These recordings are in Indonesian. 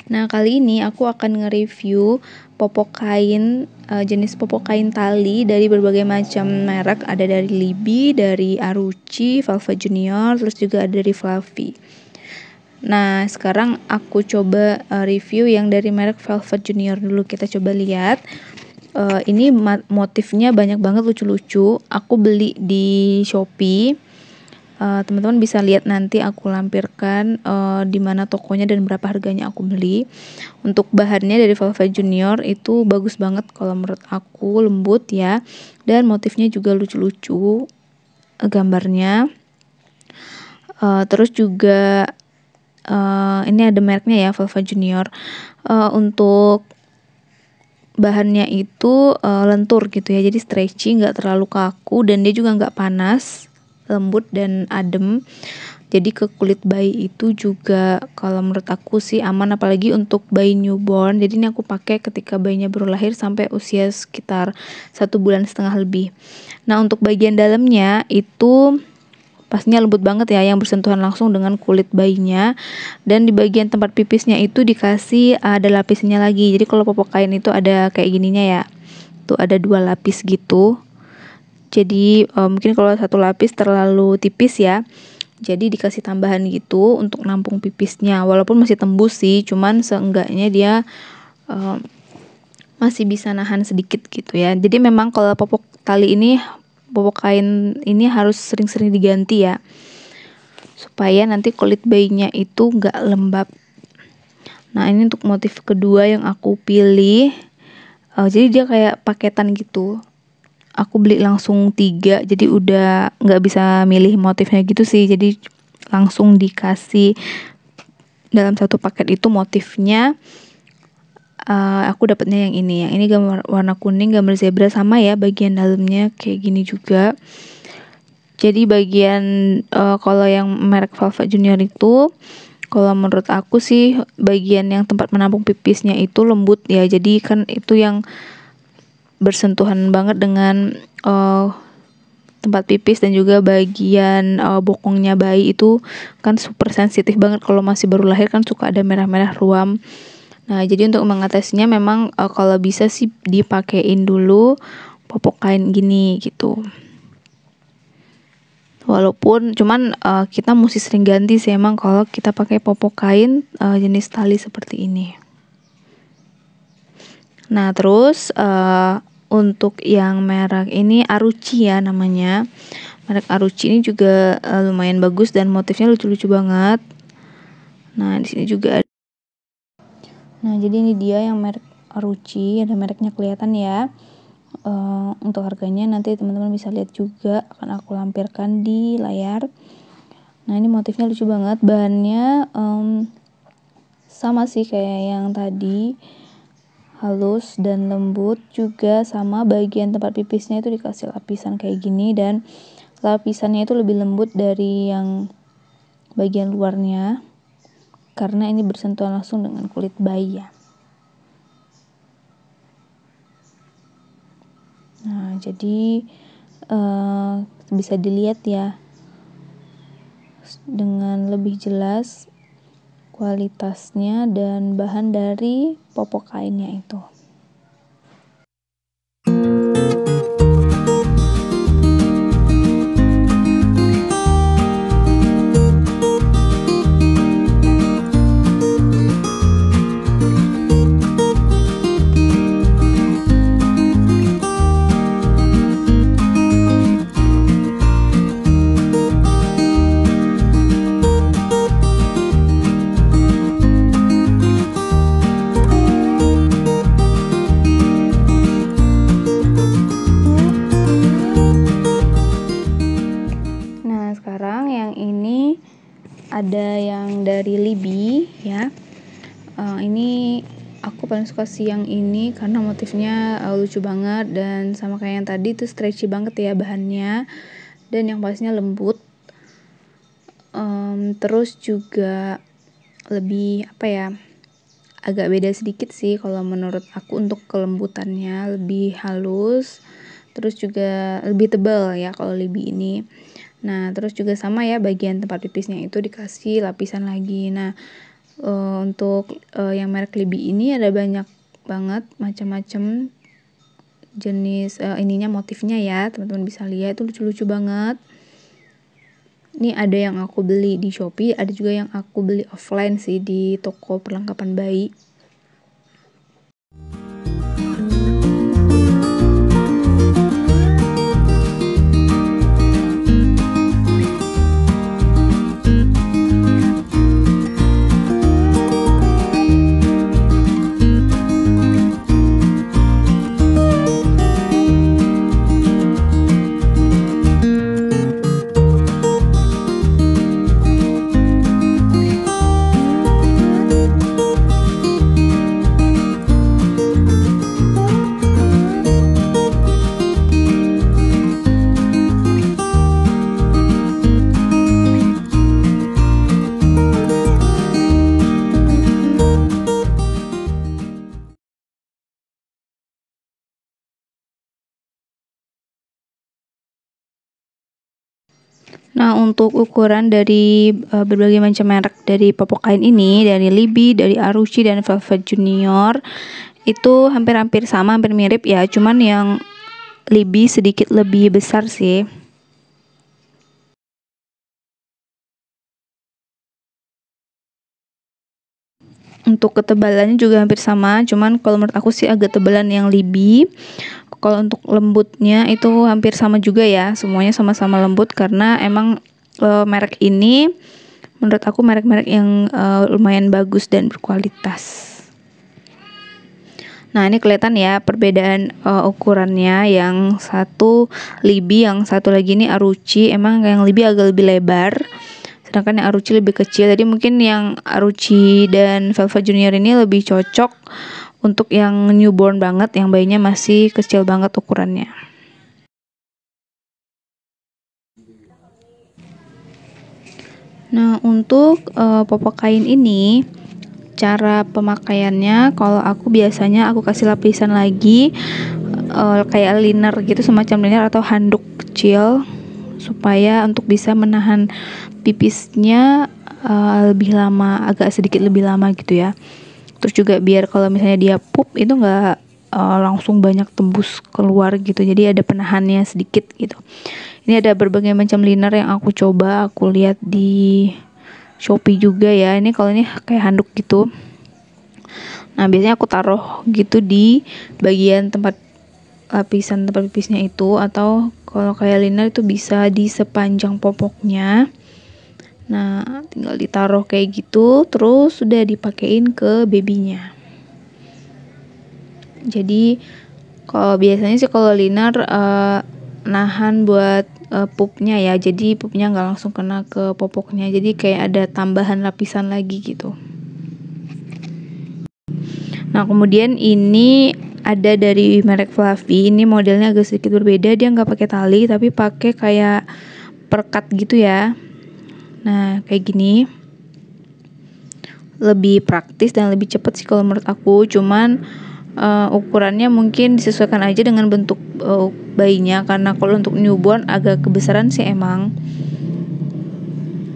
Nah, kali ini aku akan nge-review popok kain, jenis popok kain tali dari berbagai macam merek. Ada dari Liby, dari Aruci, Velvet Junior, terus juga ada dari Fluffy. Nah, sekarang aku coba review yang dari merek Velvet Junior dulu. Kita coba lihat. Ini motifnya banyak banget lucu-lucu. Aku beli di Shopee. Teman-teman bisa lihat nanti aku lampirkan di mana tokonya dan berapa harganya aku beli. Untuk bahannya dari Velvet Junior itu bagus banget kalau menurut aku, lembut ya, dan motifnya juga lucu-lucu gambarnya. Terus juga ini ada mereknya ya, Velvet Junior. Untuk bahannya itu lentur gitu ya, jadi stretchy, nggak terlalu kaku, dan dia juga nggak panas, lembut dan adem. Jadi ke kulit bayi itu juga kalau menurut aku sih aman, apalagi untuk bayi newborn. Jadi ini aku pakai ketika bayinya baru lahir sampai usia sekitar 1,5 bulan lebih. Nah, untuk bagian dalamnya itu pastinya lembut banget ya, yang bersentuhan langsung dengan kulit bayinya. Dan di bagian tempat pipisnya itu dikasih ada lapisnya lagi. Jadi kalau popok kain itu ada kayak gininya ya, tuh ada 2 lapis gitu. Jadi mungkin kalau 1 lapis terlalu tipis ya, jadi dikasih tambahan gitu untuk nampung pipisnya. Walaupun masih tembus sih, cuman seenggaknya dia masih bisa nahan sedikit gitu ya. Jadi memang kalau popok kain ini harus sering-sering diganti ya, supaya nanti kulit bayinya itu nggak lembab. Nah, ini untuk motif kedua yang aku pilih. Jadi dia kayak paketan gitu. Aku beli langsung 3, jadi udah nggak bisa milih motifnya gitu sih. Jadi langsung dikasih dalam satu paket itu motifnya. Aku dapatnya yang ini gambar warna kuning, gambar zebra, sama ya bagian dalamnya kayak gini juga. Jadi bagian kalau yang merek Velvet Junior itu, kalau menurut aku sih bagian yang tempat menampung pipisnya itu lembut ya. Jadi kan itu yang bersentuhan banget dengan tempat pipis, dan juga bagian bokongnya bayi itu kan super sensitif banget. Kalau masih baru lahir kan suka ada merah-merah ruam. Nah, jadi untuk mengatasinya memang kalau bisa sih dipakein dulu popok kain gini gitu. Walaupun cuman kita mesti sering ganti sih emang kalau kita pakai popok kain jenis tali seperti ini. Nah, terus untuk yang merek ini Aruci ya namanya. Merek Aruci ini juga lumayan bagus dan motifnya lucu-lucu banget. Nah, di sini juga ada. Nah, jadi ini dia yang merek Aruci, ada mereknya kelihatan ya. Untuk harganya nanti teman-teman bisa lihat juga, akan aku lampirkan di layar. Nah, ini motifnya lucu banget. Bahannya sama sih kayak yang tadi, halus dan lembut. Juga sama bagian tempat pipisnya itu dikasih lapisan kayak gini, dan lapisannya itu lebih lembut dari yang bagian luarnya karena ini bersentuhan langsung dengan kulit bayi ya. Nah, jadi bisa dilihat ya dengan lebih jelas kualitasnya dan bahan dari popok kainnya itu. Nah, sekarang yang ini ada yang dari Liby ya. Ini aku paling suka sih yang ini karena motifnya lucu banget, dan sama kayak yang tadi itu stretchy banget ya bahannya, dan yang pastinya lembut. Terus juga lebih apa ya, agak beda sedikit sih kalau menurut aku untuk kelembutannya, lebih halus, terus juga lebih tebal ya kalau Liby ini. Nah, terus juga sama ya bagian tempat pipisnya itu dikasih lapisan lagi. Nah, Untuk yang merek Libby ini ada banyak banget macam-macam jenis ininya, motifnya ya, teman-teman bisa lihat itu lucu-lucu banget. Ini ada yang aku beli di Shopee, ada juga yang aku beli offline sih di toko perlengkapan bayi. Nah, untuk ukuran dari berbagai macam merek dari popok kain ini, dari Libby, dari Aruchi, dan Velvet Junior, itu hampir-hampir sama, hampir mirip ya, cuman yang Libby sedikit lebih besar sih. Untuk ketebalannya juga hampir sama, cuman kalau menurut aku sih agak tebalan yang Libby. Kalau untuk lembutnya itu hampir sama juga ya, semuanya sama-sama lembut karena emang merek ini menurut aku merek-merek yang lumayan bagus dan berkualitas. Nah, ini kelihatan ya perbedaan ukurannya, yang satu Libby, yang satu lagi ini Aruchi. Emang yang Libby agak lebih lebar, sedangkan yang Aruchi lebih kecil. Jadi mungkin yang Aruchi dan Velvet Junior ini lebih cocok untuk yang newborn banget, yang bayinya masih kecil banget ukurannya. Nah, untuk popok kain ini, cara pemakaiannya, kalau aku biasanya aku kasih lapisan lagi kayak liner gitu, semacam liner atau handuk kecil, supaya untuk bisa menahan pipisnya lebih lama, agak sedikit lebih lama gitu ya. Terus juga biar kalau misalnya dia pup itu nggak langsung banyak tembus keluar gitu, jadi ada penahannya sedikit gitu. Ini ada berbagai macam liner yang aku coba, aku lihat di Shopee juga ya. Ini kalau ini kayak handuk gitu. Nah, biasanya aku taruh gitu di bagian tempat lapisan tempat pipisnya itu, atau kalau kayak liner itu bisa di sepanjang popoknya. Nah, tinggal ditaruh kayak gitu, terus sudah dipakein ke babynya. Jadi kalau biasanya sih kalau liner nahan buat pupnya ya, jadi pupnya nggak langsung kena ke popoknya, jadi kayak ada tambahan lapisan lagi gitu. Nah, kemudian ini ada dari merek Fluffy. Ini modelnya agak sedikit berbeda, dia nggak pakai tali tapi pakai kayak perekat gitu ya. Nah, kayak gini lebih praktis dan lebih cepat sih kalau menurut aku. Cuman ukurannya mungkin disesuaikan aja dengan bentuk bayinya, karena kalau untuk newborn agak kebesaran sih emang.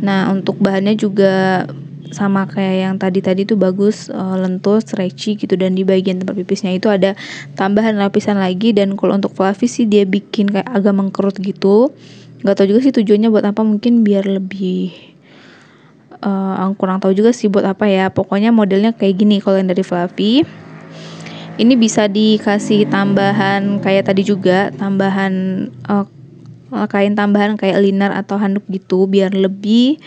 Nah, untuk bahannya juga sama kayak yang tadi tuh bagus, lentur, stretchy gitu, dan di bagian tempat pipisnya itu ada tambahan lapisan lagi. Dan kalau untuk Fluffy sih dia bikin kayak agak mengkerut gitu. Nggak tahu juga sih tujuannya buat apa, mungkin biar lebih kurang tahu juga sih buat apa ya. Pokoknya modelnya kayak gini kalau yang dari Fluffy. Ini bisa dikasih tambahan kayak tadi juga, tambahan kain tambahan kayak liner atau handuk gitu, biar lebih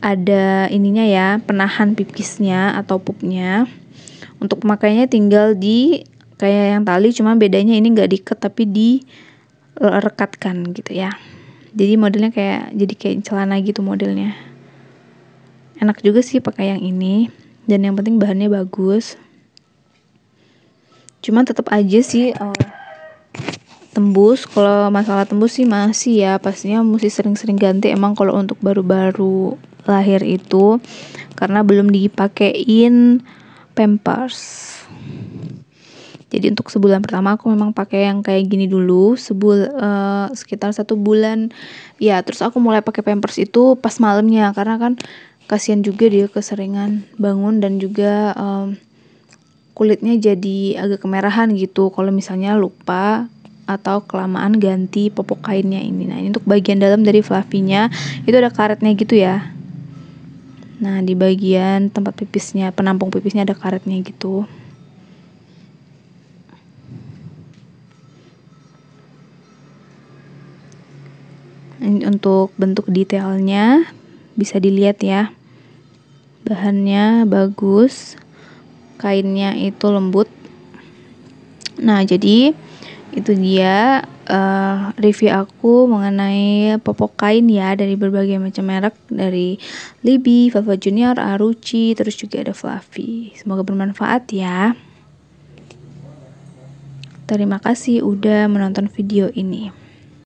ada ininya ya, penahan pipisnya atau pupnya. Untuk pemakaiannya tinggal di kayak yang tali, cuma bedanya ini nggak diikat tapi direkatkan gitu ya. Jadi modelnya jadi kayak celana gitu modelnya. Enak juga sih pakai yang ini, dan yang penting bahannya bagus. Cuman tetap aja sih tembus. Kalau masalah tembus sih masih ya, pastinya mesti sering-sering ganti emang kalau untuk baru-baru lahir itu, karena belum dipakein pampers. Jadi untuk sebulan pertama aku memang pakai yang kayak gini dulu, sekitar 1 bulan ya. Terus aku mulai pakai pampers itu pas malamnya, karena kan kasihan juga dia keseringan bangun dan juga kulitnya jadi agak kemerahan gitu kalau misalnya lupa atau kelamaan ganti popok kainnya ini. Nah, ini untuk bagian dalam dari fluffy-nya itu ada karetnya gitu ya. Nah, di bagian tempat pipisnya, penampung pipisnya ada karetnya gitu. Ini untuk bentuk detailnya bisa dilihat ya. Bahannya bagus, kainnya itu lembut. Nah, jadi itu dia review aku mengenai popok kain ya dari berbagai macam merek, dari Libby, Velva Junior, Aruchi, terus juga ada Fluffy. Semoga bermanfaat ya. Terima kasih udah menonton video ini.